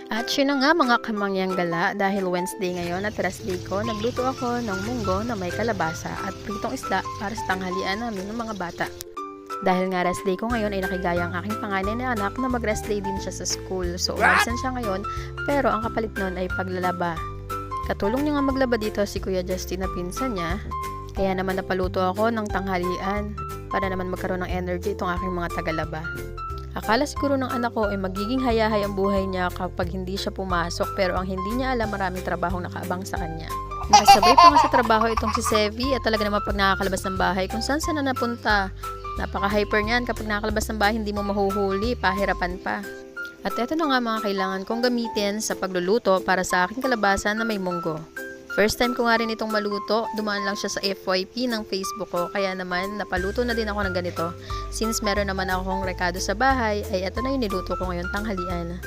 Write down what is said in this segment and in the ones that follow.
At yun na nga mga kamangyang gala, dahil Wednesday ngayon at rest day ko, nagluto ako ng munggo na may kalabasa at pritong isda para sa tanghalian namin ng mga bata. Dahil nga rest day ko ngayon ay nakigaya ang aking panganay na anak na mag-rest day din siya sa school. So umalis siya ngayon, pero ang kapalit nun ay paglalaba. Katulong niya nga maglaba dito si Kuya Justin na pinsan niya, kaya naman napaluto ako ng tanghalian para naman magkaroon ng energy itong aking mga tagalaba. Akala siguro ng anak ko ay magiging hayahay ang buhay niya kapag hindi siya pumasok, pero ang hindi niya alam, maraming trabahong nakaabang sa kanya. Nakasabay pa nga sa trabaho itong si Sevi at talaga naman pag nakakalabas ng bahay kung saan na napunta. Napaka-hyper niyan, kapag nakakalabas ng bahay hindi mo mahuhuli, pahirapan pa. At eto na nga mga kailangan kong gamitin sa pagluluto para sa aking kalabasa na may munggo. First time ko nga rin itong maluto, dumaan lang siya sa FYP ng Facebook ko, kaya naman napaluto na din ako ng ganito. Since meron naman akong rekado sa bahay, ay eto na yung niluto ko ngayon tanghalian.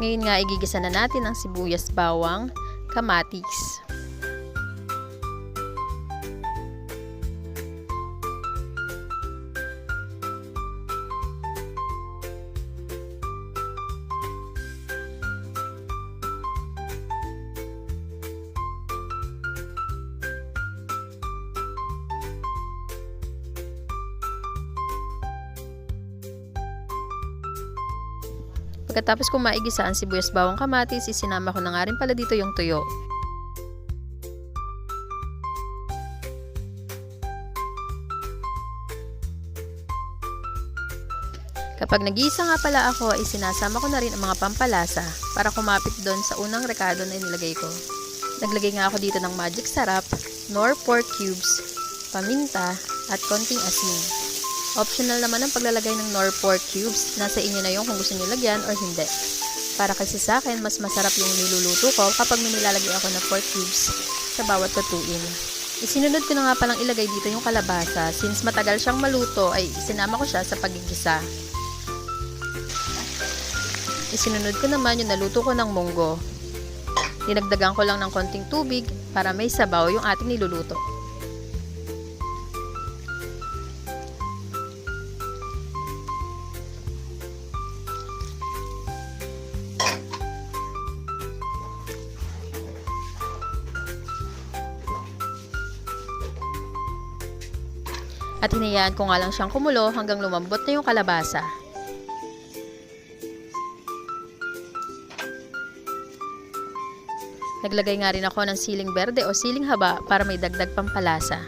Ngayon nga igigisa na natin ang sibuyas, bawang, kamatis. Pagkatapos kong maigisa ang sibuyas, bawang, kamatis, isinama ko na nga rin pala dito yung tuyo. Kapag nag-iisa nga pala ako, ay sinasama ko na rin ang mga pampalasa para kumapit doon sa unang rekado na inilagay ko. Naglagay nga ako dito ng magic sarap, nor pork cubes, paminta, at konting asin. Optional naman ang paglalagay ng nor pork cubes. Nasa inyo na yung kung gusto nyo lagyan or hindi. Para kasi sa akin, mas masarap yung niluluto ko kapag may nilalagay ako ng pork cubes sa bawat lutuin. Isinunod ko na nga palang ilagay dito yung kalabasa. Since matagal siyang maluto, ay sinama ko siya sa pagigisa. Isinunod ko naman yung naluto ko ng munggo. Dinagdagan ko lang ng konting tubig para may sabaw yung ating niluluto. At hinayaan ko nga lang siyang kumulo hanggang lumambot na yung kalabasa. Naglagay nga rin ako ng siling berde o siling haba para may dagdag pampalasa.